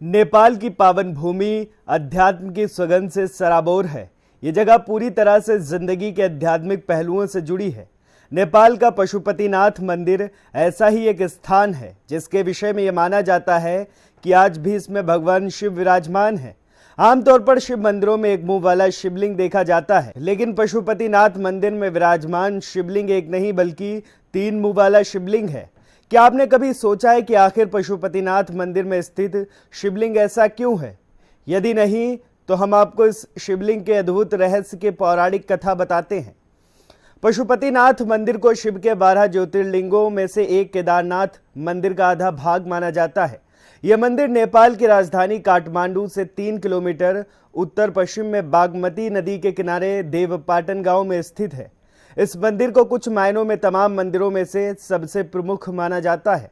नेपाल की पावन भूमि अध्यात्म की सुगंध से सराबोर है। ये जगह पूरी तरह से जिंदगी के आध्यात्मिक पहलुओं से जुड़ी है। नेपाल का पशुपतिनाथ मंदिर ऐसा ही एक स्थान है जिसके विषय में यह माना जाता है कि आज भी इसमें भगवान शिव विराजमान है। आमतौर पर शिव मंदिरों में एक मुंह वाला शिवलिंग देखा जाता है, लेकिन पशुपतिनाथ मंदिर में विराजमान शिवलिंग एक नहीं बल्कि 3 मुंह वाला शिवलिंग है। क्या आपने कभी सोचा है कि आखिर पशुपतिनाथ मंदिर में स्थित शिवलिंग ऐसा क्यों है? यदि नहीं तो हम आपको इस शिवलिंग के अद्भुत रहस्य के पौराणिक कथा बताते हैं। पशुपतिनाथ मंदिर को शिव के 12 ज्योतिर्लिंगों में से एक केदारनाथ मंदिर का आधा भाग माना जाता है। यह मंदिर नेपाल की राजधानी काठमांडू से 3 किलोमीटर उत्तर पश्चिम में बागमती नदी के किनारे देवपाटन गांव में स्थित है। इस मंदिर को कुछ मायनों में तमाम मंदिरों में से सबसे प्रमुख माना जाता है।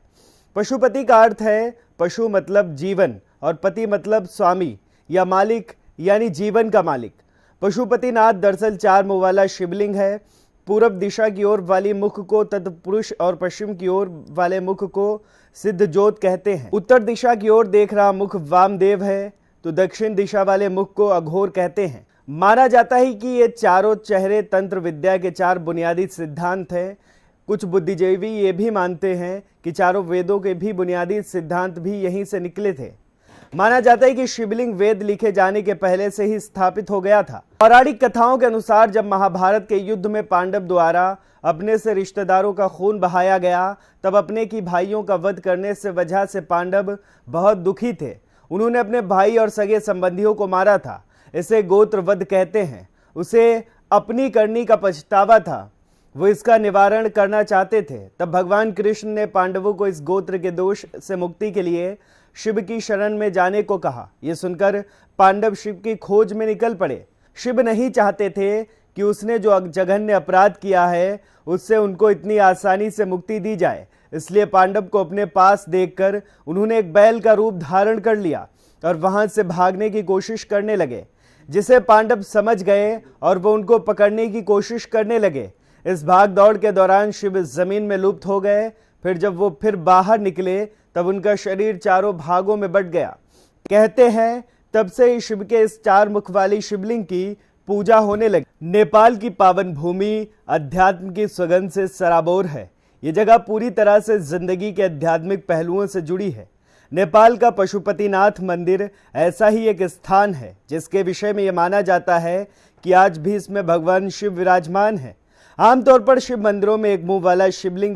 पशुपति का अर्थ है पशु मतलब जीवन और पति मतलब स्वामी या मालिक, यानी जीवन का मालिक। पशुपतिनाथ दरअसल 4 मुंह वाला शिवलिंग है। पूर्व दिशा की ओर वाली मुख को तत्पुरुष और पश्चिम की ओर वाले मुख को सिद्ध ज्योत कहते हैं। उत्तर दिशा की ओर देख रहा मुख वामदेव है, तो दक्षिण दिशा वाले मुख को अघोर कहते हैं। माना जाता है कि ये चारों चेहरे तंत्र विद्या के 4 बुनियादी सिद्धांत हैं। कुछ बुद्धिजीवी ये भी मानते हैं कि चारों वेदों के भी बुनियादी सिद्धांत भी यहीं से निकले थे। माना जाता है कि शिवलिंग वेद लिखे जाने के पहले से ही स्थापित हो गया था। पौराणिक कथाओं के अनुसार जब महाभारत के युद्ध में पांडव द्वारा अपने से रिश्तेदारों का खून बहाया गया, तब अपने की भाइयों का वध करने से वजह से पांडव बहुत दुखी थे। उन्होंने अपने भाई और सगे संबंधियों को मारा था। इसे गोत्र वध कहते हैं। उसे अपनी करनी का पछतावा था, वो इसका निवारण करना चाहते थे। तब भगवान कृष्ण ने पांडवों को इस गोत्र के दोष से मुक्ति के लिए शिव की शरण में जाने को कहा। यह सुनकर पांडव शिव की खोज में निकल पड़े। शिव नहीं चाहते थे कि उसने जो जघन्य अपराध किया है उससे उनको इतनी आसानी से मुक्ति दी जाए, इसलिए पांडव को अपने पास देखकर उन्होंने एक बैल का रूप धारण कर लिया और वहां से भागने की कोशिश करने लगे, जिसे पांडव समझ गए और वो उनको पकड़ने की कोशिश करने लगे। इस भाग दौड़ के दौरान शिव जमीन में लुप्त हो गए। फिर जब वो फिर बाहर निकले तब उनका शरीर चारों भागों में बंट गया। कहते हैं तब से ही शिव के इस 4 मुख वाली शिवलिंग की पूजा होने लगी। नेपाल की पावन भूमि अध्यात्म की सुगंध से सराबोर है। ये जगह पूरी तरह से जिंदगी के आध्यात्मिक पहलुओं से जुड़ी है। नेपाल का पशुपतिनाथ मंदिर ऐसा ही एक स्थान है जिसके विषय में यह माना जाता है कि आज भी इसमें भगवान शिव विराजमान है। आमतौर पर शिव मंदिरों में एक मुंह वाला शिवलिंग